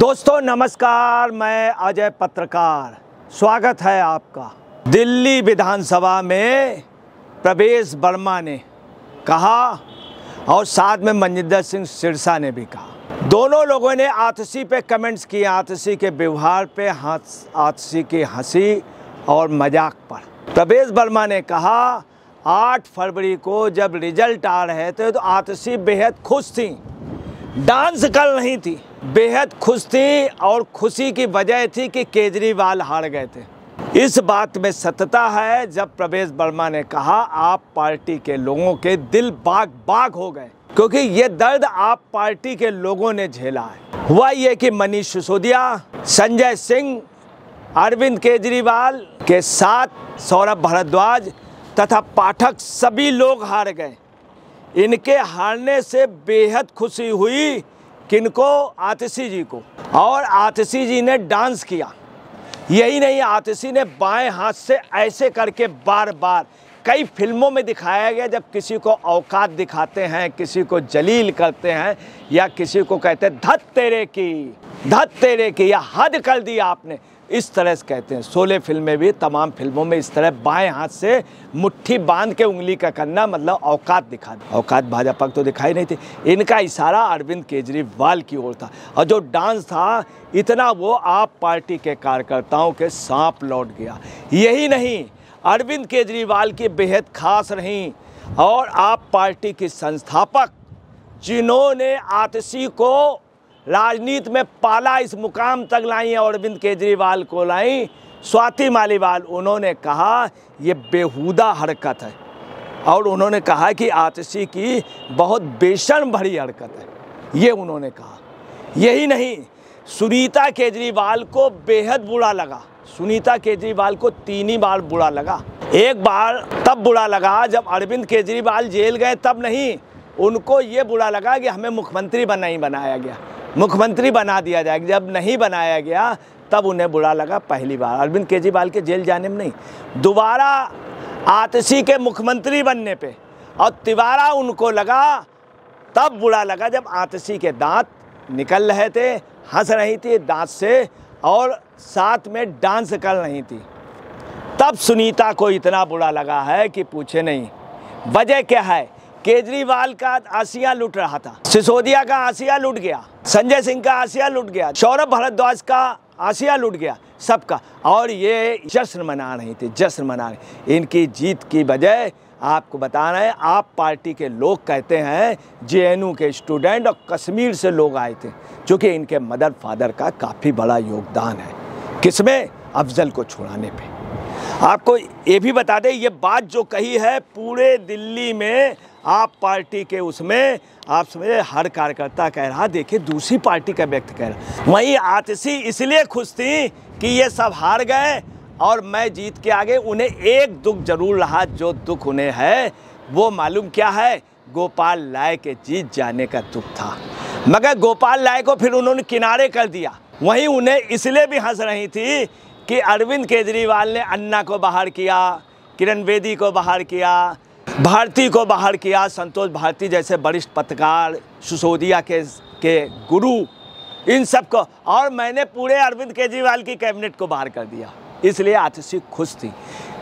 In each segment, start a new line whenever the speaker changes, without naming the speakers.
दोस्तों नमस्कार, मैं अजय पत्रकार। स्वागत है आपका। दिल्ली विधानसभा में प्रवेश वर्मा ने कहा और साथ में मनजिंदर सिंह सिरसा ने भी कहा। दोनों लोगों ने आतिशी पे कमेंट्स किए, आतिशी के व्यवहार पे, आतिशी की हंसी और मजाक पर। प्रवेश वर्मा ने कहा 8 फरवरी को जब रिजल्ट आ रहे थे तो आतिशी बेहद खुश थी, डांस कर रही थी, बेहद खुश थी और खुशी की वजह थी कि केजरीवाल हार गए थे। इस बात में सत्यता है जब प्रवेश वर्मा ने कहा आप पार्टी के लोगों के दिल बाग बाग हो गए, क्योंकि ये दर्द आप पार्टी के लोगों ने झेला है। हुआ ये कि मनीष सिसोदिया, संजय सिंह, अरविंद केजरीवाल के साथ सौरभ भारद्वाज तथा पाठक सभी लोग हार गए। इनके हारने से बेहद खुशी हुई किनको? आतिशी जी को। और आतिशी जी ने डांस किया। यही नहीं, आतिशी ने बाएं हाथ से ऐसे करके बार बार, कई फिल्मों में दिखाया गया जब किसी को औकात दिखाते हैं, किसी को जलील करते हैं या किसी को कहते हैं धत तेरे की या हद कर दी आपने, इस तरह से कहते हैं। 16 फिल्में भी, तमाम फिल्मों में इस तरह बाएं हाथ से मुट्ठी बांध के उंगली का करना, मतलब औकात दिखा दे। औकात भाजपा तो दिखाई नहीं थी। इनका इशारा अरविंद केजरीवाल की ओर था और जो डांस था इतना वो आप पार्टी के कार्यकर्ताओं के सांप लौट गया। यही नहीं, अरविंद केजरीवाल की बेहद खास रहीं और आप पार्टी की संस्थापक जिन्होंने आतिशी को राजनीति में पाला, इस मुकाम तक लाई है, अरविंद केजरीवाल को लाई, स्वाति मालीवाल, उन्होंने कहा ये बेहुदा हरकत है और उन्होंने कहा कि आतिशी की बहुत बेशर्म भरी हरकत है, ये उन्होंने कहा। यही नहीं, सुनीता केजरीवाल को बेहद बुरा लगा। सुनीता केजरीवाल को 3 बार बुरा लगा। एक बार तब बुरा लगा जब अरविंद केजरीवाल जेल गए, तब नहीं, उनको ये बुरा लगा कि हमें मुख्यमंत्री नहीं बनाया गया, मुख्यमंत्री बना दिया जाएगा। जब नहीं बनाया गया तब उन्हें बुरा लगा पहली बार, अरविंद केजरीवाल के जेल जाने में नहीं, दोबारा आतिशी के मुख्यमंत्री बनने पे। और तिवारा उनको लगा, तब बुरा लगा जब आतिशी के दांत निकल रहे थे, हंस रही थी दांत से और साथ में डांस कर रही थी, तब सुनीता को इतना बुरा लगा है कि पूछे नहीं। वजह क्या है? केजरीवाल का आसिया लूट रहा था, सिसोदिया का आसिया लूट गया, संजय सिंह का आसिया लूट गया, सौरभ भारद्वाज का आसिया लूट गया, सबका। और ये जश्न मना रही थी, जश्न मना रही। इनकी जीत की वजह आपको बता रहे हैं, आप पार्टी के लोग कहते हैं जेएनयू के स्टूडेंट और कश्मीर से लोग आए थे, चूँकि इनके मदर फादर का काफ़ी बड़ा योगदान है। किसमें? अफजल को छुड़ाने पे। आपको ये भी बता दें, ये बात जो कही है पूरे दिल्ली में आप पार्टी के उसमें, आप समझे, हर कार्यकर्ता कह रहा, देखिए दूसरी पार्टी का व्यक्ति कह रहा। वहीं आतिशी इसलिए खुश थी कि ये सब हार गए और मैं जीत के आगे। उन्हें एक दुख जरूर रहा, जो दुख उन्हें है वो मालूम क्या है? गोपाल राय के जीत जाने का दुख था। मगर गोपाल राय को फिर उन्होंने किनारे कर दिया। वहीं उन्हें इसलिए भी हंस रही थी कि अरविंद केजरीवाल ने अन्ना को बाहर किया, किरण बेदी को बाहर किया, भारती को बाहर किया, संतोष भारती जैसे वरिष्ठ पत्रकार, सिसोदिया के गुरु, इन सब को, और मैंने पूरे अरविंद केजरीवाल की कैबिनेट को बाहर कर दिया। इसलिए आतिशी खुश थी।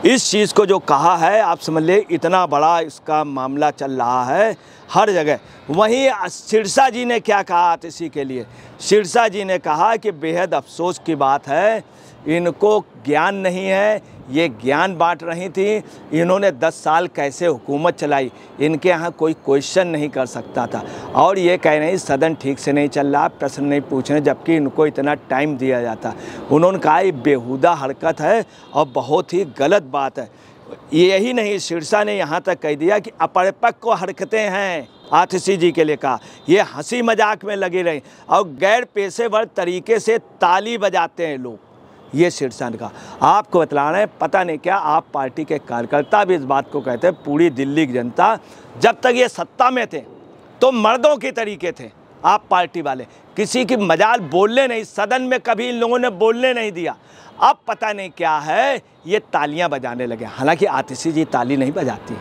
इस चीज़ को जो कहा है, आप समझ ले, इतना बड़ा इसका मामला चल रहा है हर जगह। वहीं सिरसा जी ने क्या कहा आतिशी के लिए? सिरसा जी ने कहा कि बेहद अफसोस की बात है, इनको ज्ञान नहीं है, ये ज्ञान बांट रही थी। इन्होंने 10 साल कैसे हुकूमत चलाई, इनके यहाँ कोई क्वेश्चन नहीं कर सकता था। और ये कह रही सदन ठीक से नहीं चल रहा, प्रश्न नहीं पूछ रहे, जबकि इनको इतना टाइम दिया जाता। उन्होंने कहा ये बेहुदा हरकत है और बहुत ही गलत बात है। यही नहीं, सिरसा ने यहाँ तक कह दिया कि अपरिपक्व हरकतें हैं। आतिशी जी के लिए कहा ये हंसी मजाक में लगी रही और गैर पेशेवर तरीके से ताली बजाते हैं लोग, ये सिरसा ने कहा। आपको बतला रहे हैं, पता नहीं क्या आप पार्टी के कार्यकर्ता भी इस बात को कहते हैं, पूरी दिल्ली की जनता, जब तक ये सत्ता में थे तो मर्दों के तरीके थे आप पार्टी वाले, किसी की मजाल बोलने नहीं, सदन में कभी इन लोगों ने बोलने नहीं दिया। अब पता नहीं क्या है, ये तालियां बजाने लगे। हालांकि आतिशी जी ताली नहीं बजाती,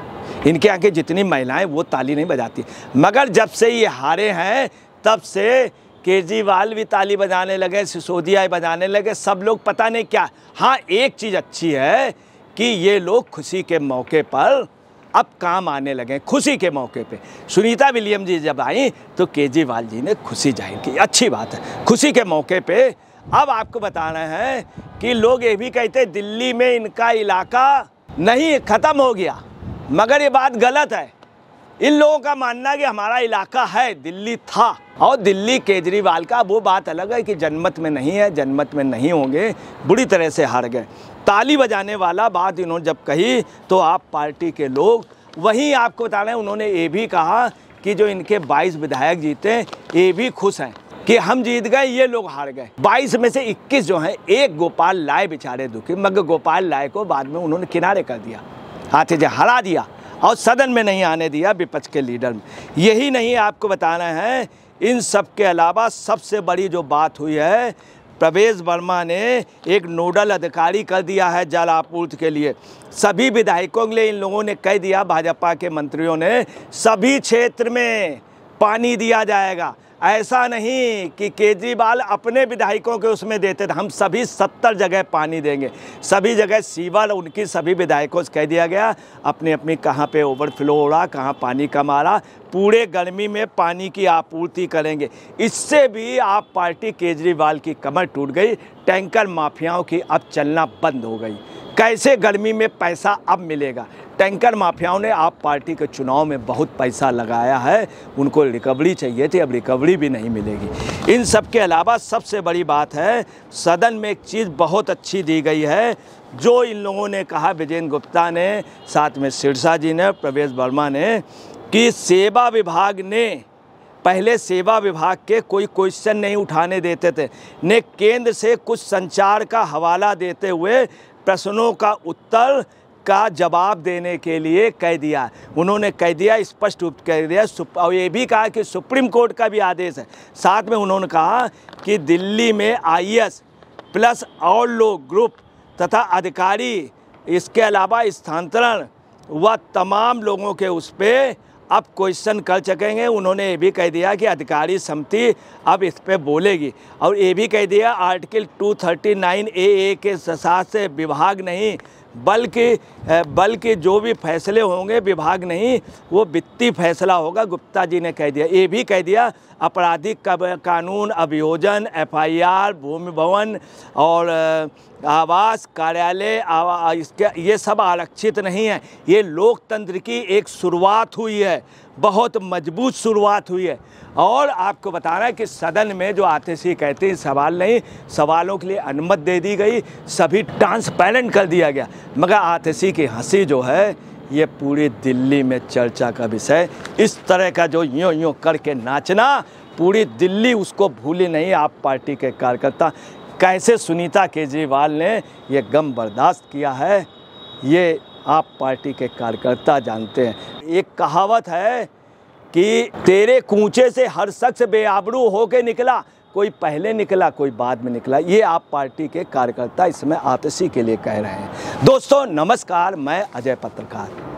इनके आगे जितनी महिलाएं वो ताली नहीं बजाती, मगर जब से ये हारे हैं तब से केजरीवाल भी ताली बजाने लगे, सिसोदिया बजाने लगे, सब लोग पता नहीं क्या। हाँ, एक चीज़ अच्छी है कि ये लोग खुशी के मौके पर अब काम आने लगे। खुशी के मौके पे सुनीता विलियम जी जब आई तो केजरीवाल जी ने खुशी जाहिर की, अच्छी बात है। खुशी के मौके पे अब आपको बताना है कि लोग ये भी कहते हैं दिल्ली में इनका इलाका नहीं ख़त्म हो गया, मगर ये बात गलत है। इन लोगों का मानना कि हमारा इलाका है, दिल्ली था, और दिल्ली केजरीवाल का। वो बात अलग है कि जनमत में नहीं है, जनमत में नहीं होंगे, बुरी तरह से हार गए। ताली बजाने वाला बात इन्होंने जब कही तो आप पार्टी के लोग, वहीं आपको बताना है उन्होंने ये भी कहा कि जो इनके 22 विधायक जीते ये भी खुश हैं कि हम जीत गए, ये लोग हार गए। 22 में से 21 जो हैं, एक गोपाल राय बेचारे दुखी, मगर गोपाल राय को बाद में उन्होंने किनारे कर दिया, हाथे से हरा दिया और सदन में नहीं आने दिया विपक्ष के लीडर में। यही नहीं आपको बताना है, इन सब के अलावा सबसे बड़ी जो बात हुई है, प्रवेश वर्मा ने एक नोडल अधिकारी कर दिया है जल आपूर्ति के लिए। सभी विधायकों के लिए इन लोगों ने कह दिया, भाजपा के मंत्रियों ने, सभी क्षेत्र में पानी दिया जाएगा। ऐसा नहीं कि केजरीवाल अपने विधायकों के उसमें देते थे, हम सभी 70 जगह पानी देंगे, सभी जगह सीवर उनकी सभी विधायकों से कह दिया गया अपनी अपनी कहाँ पे ओवरफ्लो हो रहा, कहाँ पानी कम आ रहा, पूरे गर्मी में पानी की आपूर्ति करेंगे। इससे भी आप पार्टी केजरीवाल की कमर टूट गई, टैंकर माफियाओं की अब चलना बंद हो गई। कैसे गर्मी में पैसा अब मिलेगा? टैंकर माफियाओं ने आप पार्टी के चुनाव में बहुत पैसा लगाया है, उनको रिकवरी चाहिए थी, अब रिकवरी भी नहीं मिलेगी। इन सब के अलावा सबसे बड़ी बात है, सदन में एक चीज़ बहुत अच्छी दी गई है, जो इन लोगों ने कहा, विजेंद्र गुप्ता ने, साथ में सिरसा जी ने, प्रवेश वर्मा ने, कि सेवा विभाग ने, पहले सेवा विभाग के कोई क्वेश्चन नहीं उठाने देते थे, ने केंद्र से कुछ संचार का हवाला देते हुए प्रश्नों का उत्तर का जवाब देने के लिए कह दिया। उन्होंने कह दिया, स्पष्ट रूप कह दिया, और ये भी कहा कि सुप्रीम कोर्ट का भी आदेश है। साथ में उन्होंने कहा कि दिल्ली में IAS प्लस और लोग, ग्रुप तथा अधिकारी, इसके अलावा स्थानांतरण व तमाम लोगों के उस पर अब क्वेश्चन कर सकेंगे। उन्होंने ये भी कह दिया कि अधिकारी समिति अब इस पर बोलेगी, और ये भी कह दिया आर्टिकल 239 AA के साथ से विभाग नहीं, बल्कि जो भी फैसले होंगे विभाग नहीं, वो वित्तीय फैसला होगा, गुप्ता जी ने कह दिया। ये भी कह दिया आपराधिक कानून, अभियोजन, FIR, भूमि भवन और आवास कार्यालय, इसके ये सब आरक्षित नहीं है। ये लोकतंत्र की एक शुरुआत हुई है, बहुत मजबूत शुरुआत हुई है। और आपको बताना है कि सदन में जो आतिशी कहते हैं सवाल नहीं, सवालों के लिए अनुमति दे दी गई, सभी ट्रांसपेरेंट कर दिया गया, मगर आतिशी की हंसी जो है ये पूरी दिल्ली में चर्चा का विषय। इस तरह का जो यूँ यूँ करके नाचना, पूरी दिल्ली उसको भूली नहीं आप पार्टी के कार्यकर्ता। कैसे सुनीता केजरीवाल ने ये गम बर्दाश्त किया है, ये आप पार्टी के कार्यकर्ता जानते हैं। एक कहावत है कि तेरे कूचे से हर शख्स बेआबरू होके निकला, कोई पहले निकला, कोई बाद में निकला। ये आप पार्टी के कार्यकर्ता इसमें आतिशी के लिए कह रहे हैं। दोस्तों नमस्कार, मैं अजय पत्रकार।